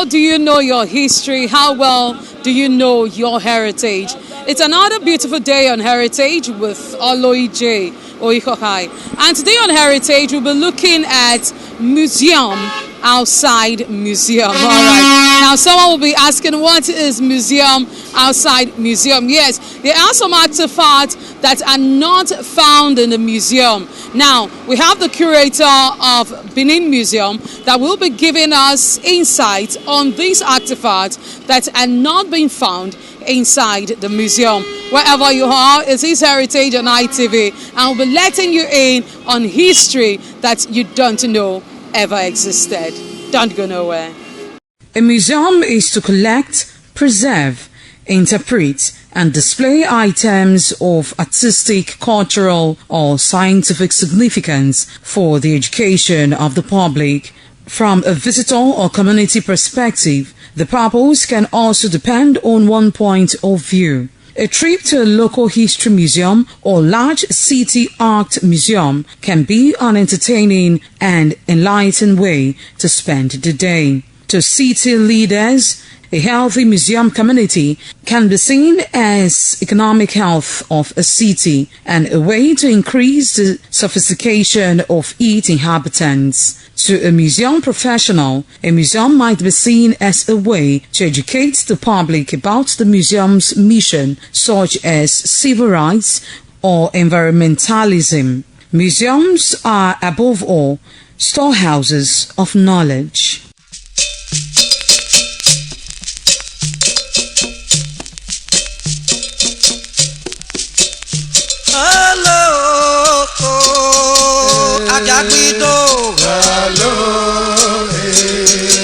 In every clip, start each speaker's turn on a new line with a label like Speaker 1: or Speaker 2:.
Speaker 1: well do you know your history? How well do you know your heritage? It's another beautiful day on Heritage with Oloije Oikokai. And today on Heritage, we'll be looking at museum outside museum. All right. Now, someone will be asking, what is museum outside museum? Yes, there are some artifacts that are not found in the museum. Now, we have the curator of Benin Museum that will be giving us insight on these artifacts that are not being found inside the museum. Wherever you are, it is Heritage on ITV, and we'll be letting you in on history that you don't know ever existed. Don't go nowhere.
Speaker 2: A museum is to collect, preserve, interpret, and display items of artistic, cultural, or scientific significance for the education of the public. From a visitor or community perspective, the purpose can also depend on one point of view. A trip to a local history museum or large city art museum can be an entertaining and enlightening way to spend the day. To city leaders, a healthy museum community can be seen as economic health of a city and a way to increase the sophistication of its inhabitants. To a museum professional, a museum might be seen as a way to educate the public about the museum's mission, such as civil rights or environmentalism. Museums are, above all, storehouses of knowledge.
Speaker 3: Hello, Agagbido. Hello,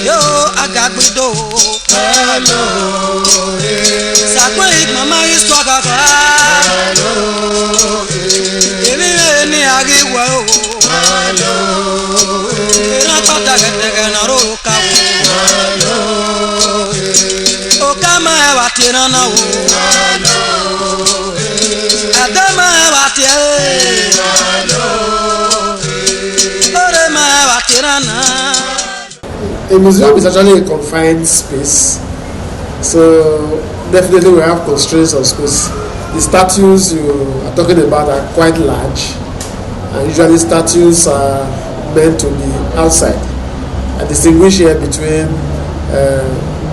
Speaker 3: yo, Agagbido. Hello, Sakwe mama is twagaga. Hello, Emi agiwa. Hello, Ena pata gete na roka. Hello, Okama watena na wo. Hello, Adama watia.
Speaker 4: A museum is actually a confined space, so definitely we have constraints on space. The statues you are talking about are quite large, and usually statues are meant to be outside. I distinguish here between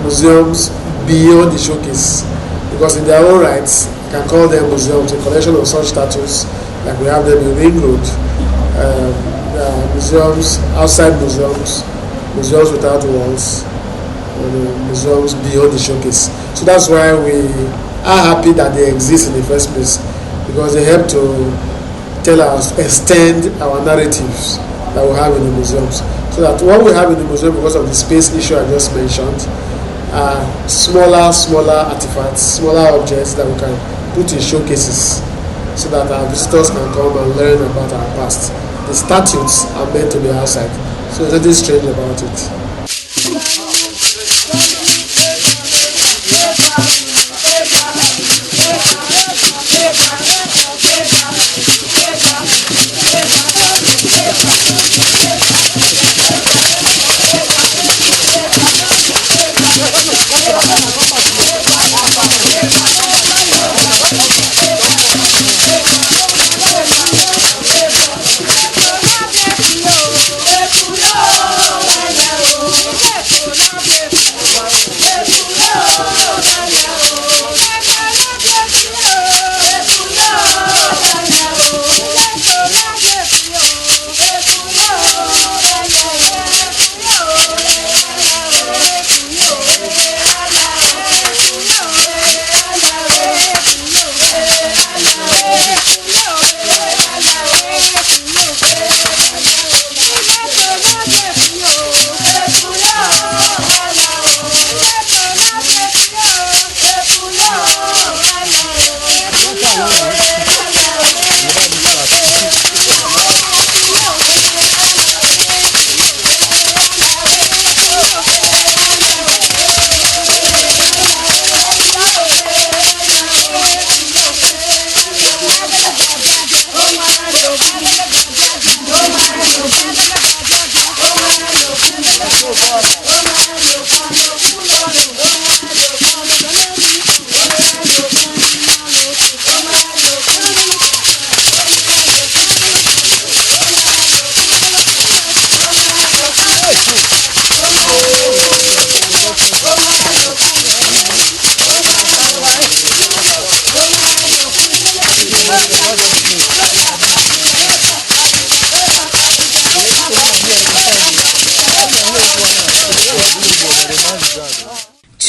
Speaker 4: museums beyond the showcase, because in their own rights, you can call them museums, a collection of such statues like we have them in Ring Road. Museums, outside museums, museums without walls, museums beyond the showcase. So that's why we are happy that they exist in the first place, because they help to tell us, extend our narratives that we have in the museums. So that what we have in the museum, because of the space issue I just mentioned, are smaller artifacts, smaller objects that we can put in showcases, so that our visitors can come and learn about our past. The statues are meant to be outside, so there's nothing strange about it.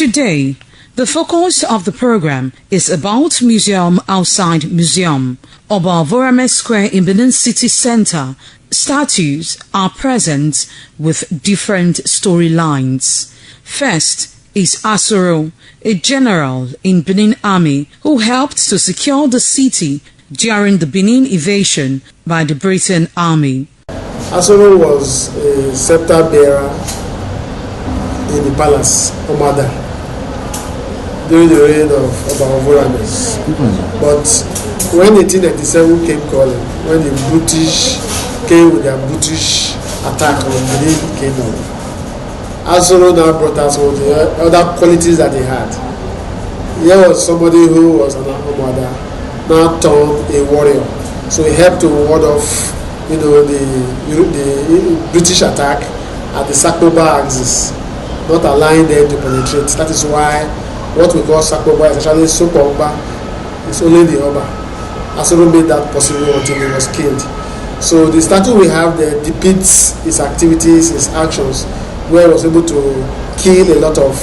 Speaker 2: Today, the focus of the program is about museum outside museum. Oba Vorame Square in Benin City Center, statues are present with different storylines. First is Asoro, a general in Benin Army who helped to secure the city during the Benin invasion by the Britain Army.
Speaker 4: Asoro was a scepter bearer in the palace, Omada, during the reign of Obaovurames. But when 1897 came calling, when the British came with their British attack on Benin Kingdom, Asoro now brought us all the other qualities that he had. Here was somebody who was an Omada, now turned a warrior. So he helped to ward off, the British attack at the Sakoba axis, not allowing them to penetrate. That is why what we call Sakoba is actually Sokogba. It's only the Oba. Asoro made that possible until he was killed. So the statue we have there depicts his activities, his actions, where he was able to kill a lot of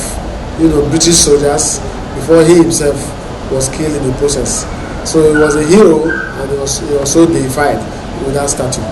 Speaker 4: British soldiers before he himself was killed in the process. So he was a hero, and he was so deified with that statue.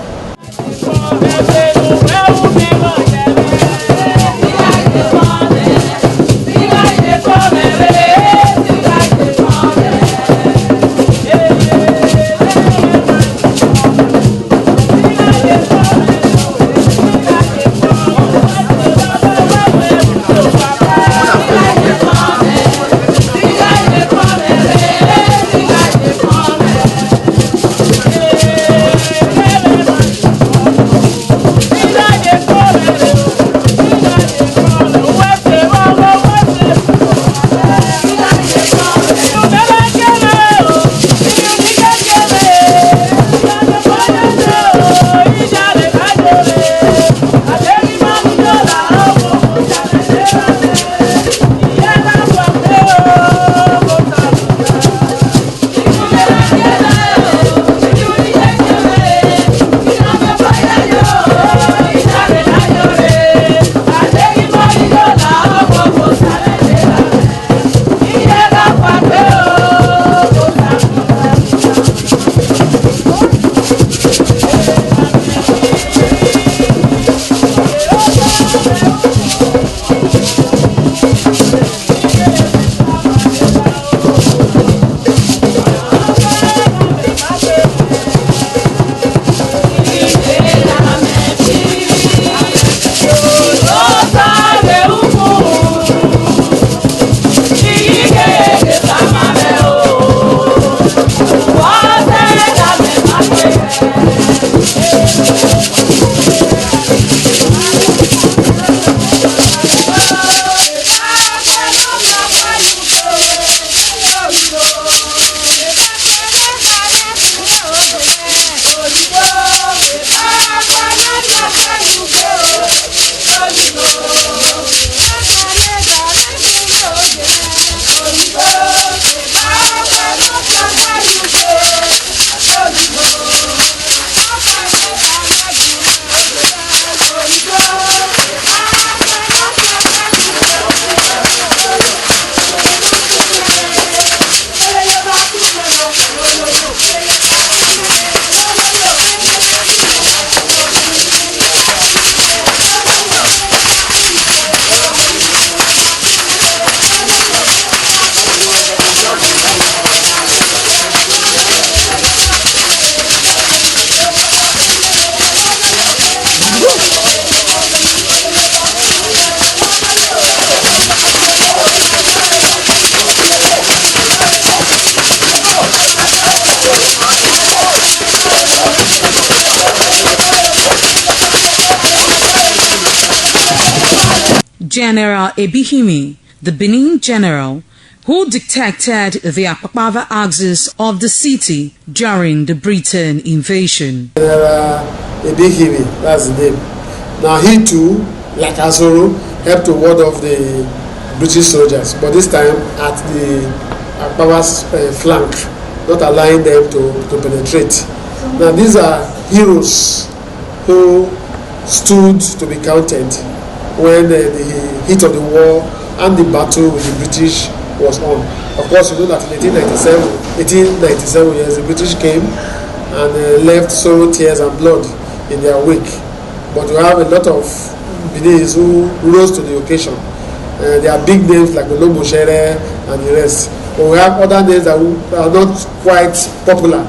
Speaker 2: General Ebihimi, the Benin general, who detected the Akpakpava axis of the city during the Britain invasion.
Speaker 4: General Ebihimi, that's the name. Now he too, like Asoro, helped to ward off the British soldiers, but this time at the Akpava's flank, not allowing them to penetrate. Now these are heroes who stood to be counted when the heat of the war and the battle with the British was on. Of course, you know that in 1897 yes, the British came and left sorrow, tears and blood in their wake. But we have a lot of Beninese who rose to the occasion. There are big names like Olombo Shere and the rest. But we have other names that are not quite popular.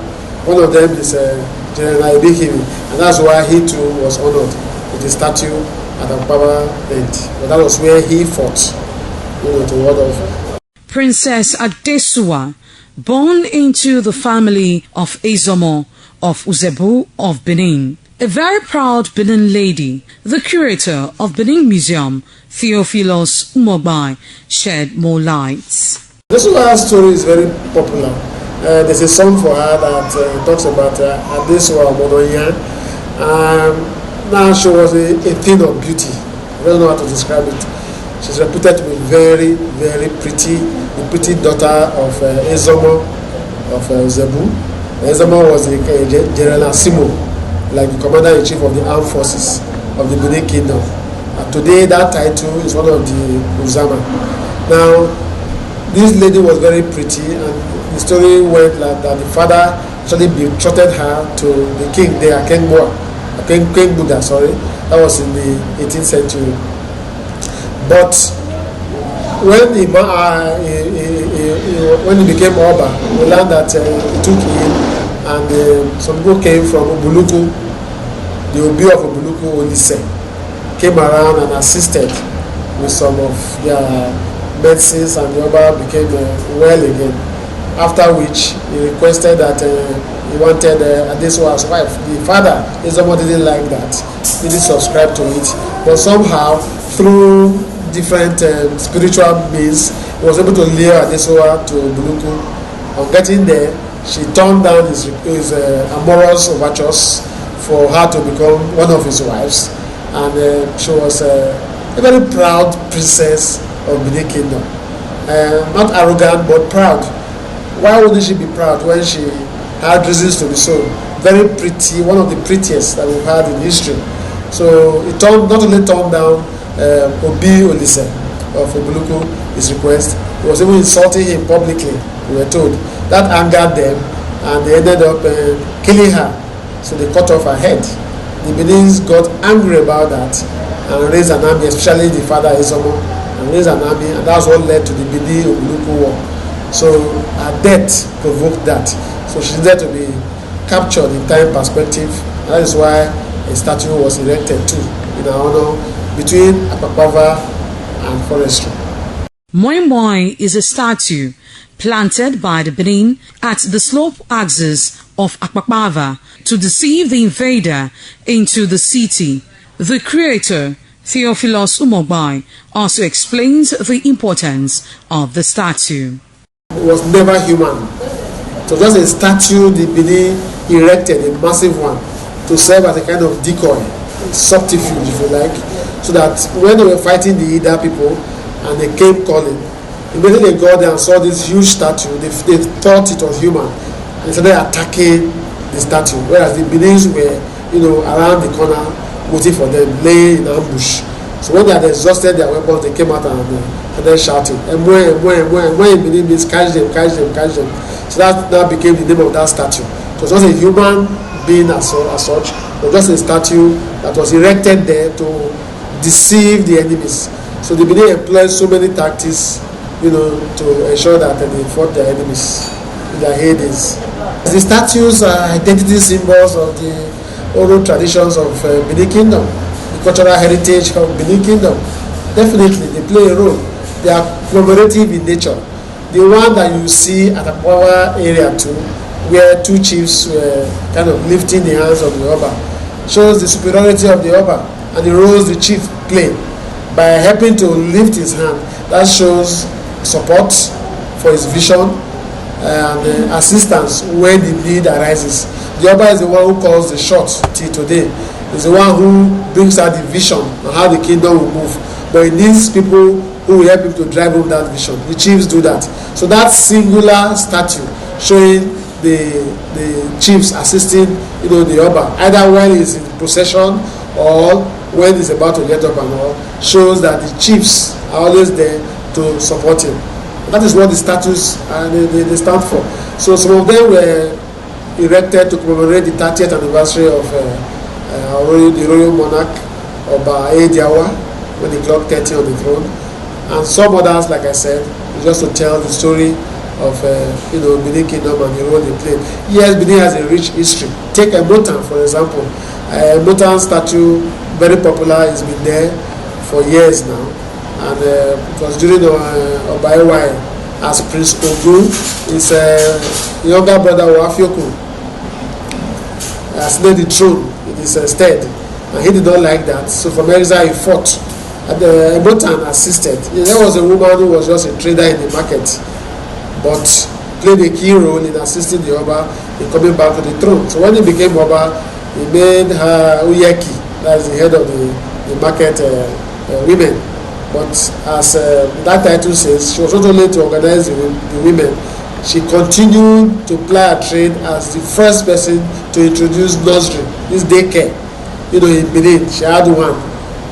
Speaker 4: One of them is General Ibikimi, and that's why he too was honored with a statue at Akpaba end. But that was where he fought, to ward off.
Speaker 2: Princess Adesua, born into the family of Ezomo of Uzebu of Benin, a very proud Benin lady, the curator of Benin Museum, Theophilus Umogbai, shed more lights.
Speaker 4: Adesua's story is very popular. There's a song for her that talks about Adesua Modoyan. Now she was a thing of beauty. I don't know how to describe it. She's reputed to be very, very pretty, the pretty daughter of Ezomo of Zebu. Ezomo was a General Simo, like the commander-in-chief of the armed forces of the Benin Kingdom. And today that title is one of the Uzama. Now, this lady was very pretty, and the story went like that the father actually betrothed her to the king there, King Buddha, sorry. That was in the 18th century. But when he became Oba, we learned that he took him, and some people came from Ubuluku, the Obi of Ubuluku, Olise, came around and assisted with some of their medicines, and the Oba became well again. After which he requested that he wanted Adesua's wife. The father, Ezomo, didn't like that. He didn't subscribe to it. But somehow, through different spiritual means, he was able to lure Adesua to Buluku. On getting there, she turned down his amorous overtures for her to become one of his wives. And she was a very proud princess of Benin Kingdom. Not arrogant, but proud. Why wouldn't she be proud when she had reasons to be so? Very pretty, one of the prettiest that we've had in history. So it not only turned down Obi Olise of Obuluku, his request, he was even insulting him publicly, we were told. That angered them, and they ended up killing her. So they cut off her head. The Beninese got angry about that and raised an army, especially the father Ezomo, and raised an army, and that's what led to the Benin-Obuluku War. So her death provoked that. So she needed to be captured in time perspective. That is why a statue was erected too in her honor between Akpakpava and forestry.
Speaker 2: Moi Moi is a statue planted by the Benin at the slope axis of Akpakpava to deceive the invader into the city. The creator, Theophilus Umogbai, also explains the importance of the statue.
Speaker 4: It was never human. It was just a statue the Benin erected, a massive one, to serve as a kind of decoy, subterfuge if you like, so that when they were fighting the Ida people and they came calling, immediately they got there and saw this huge statue, they thought it was human, and started attacking the statue, whereas the Beninese were, around the corner waiting for them, laying in ambush. So when they had exhausted their weapons, they came out and started shouting, Emwe in Benin means catch them. So that now became the name of that statue. It was not a human being as such, but just a statue that was erected there to deceive the enemies. So the Benin employed so many tactics, to ensure that they fought their enemies in their heydays. The statues are identity symbols of the oral traditions of Benin Kingdom, the cultural heritage of Benin Kingdom. Definitely, they play a role. They are commemorative in nature. The one that you see at Akpakpava area too, where two chiefs were kind of lifting the hands of the Oba, shows the superiority of the Oba and the roles the chief played. By helping to lift his hand, that shows support for his vision and assistance when the need arises. The Oba is the one who calls the shots till today. He's the one who brings out the vision on how the kingdom will move. But he needs people who will help him to drive home that vision. The chiefs do that. So that singular statue showing the chiefs assisting the Oba, either when he's in procession or when he's about to get up and all, shows that the chiefs are always there to support him. That is what the statues they stand for. So some of them were erected to commemorate the 30th anniversary of the royal monarch Oba Ediawa, when he clocked 30 on the throne, and some others, like I said, just to tell the story of Benin Kingdom and the role they played. Yes, Benin has a rich history. Take Motan, for example. Motan statue, very popular, has been there for years now, and it was during Oba Ewai as Prince Ogun, his younger brother Wafioku has laid the throne in his stead, and he did not like that. So from exile he fought, and Motan assisted. There was a woman who was just a trader in the market, but played a key role in assisting the Oba in coming back to the throne. So when he became Oba, he made her Uyeki, that's the head of the market women. But as that title says, she was not only to organize the women, she continued to ply her trade as the first person to introduce nursery, this daycare. In Benin, she had one.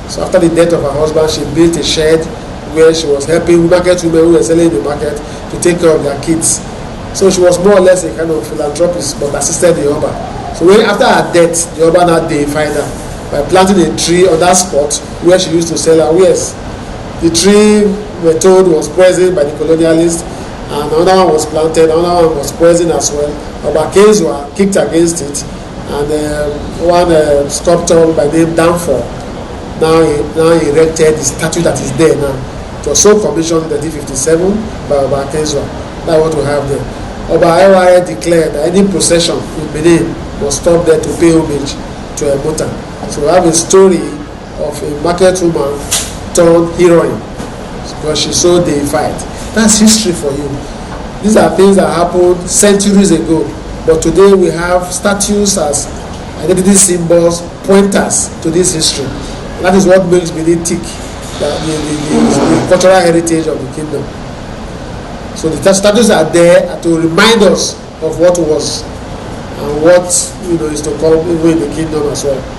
Speaker 4: So after the death of her husband, she built a shed where she was helping market women who were selling in the market to take care of their kids. So she was more or less a kind of philanthropist, but assisted the Oba. So when after her death, the Oba now deified her by planting a tree on that spot where she used to sell her wares. The tree, we're told, was poisoned by the colonialists, and another one was planted, another one was poisoned as well. Oba Kezwa kicked against it, and one sculptor by name Danfor now he erected the statue that is there now. It was so commissioned in 1957 by Oba Kezwa. That's what we have there. Oba Ewai declared that any procession in Benin must stop there to pay homage to a Motan. So we have a story of a market woman turned heroine because she's so deified. That's history for you. These are things that happened centuries ago, but today we have statues as identity symbols, pointers to this history. That is what makes Benin tick, the cultural heritage of the kingdom. So the statues are there to remind us of what was and what is to come even in the kingdom as well.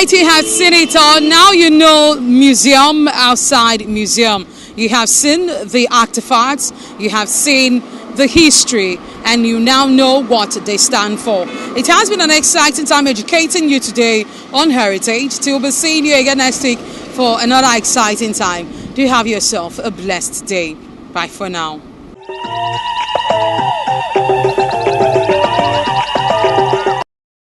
Speaker 1: right, you have seen it all. Now you know museum outside museum. You have seen the artifacts, you have seen the history, and you now know what they stand for. It has been an exciting time educating you today on Heritage. Till be seeing you again next week for another exciting time. Do have yourself a blessed day. Bye for now.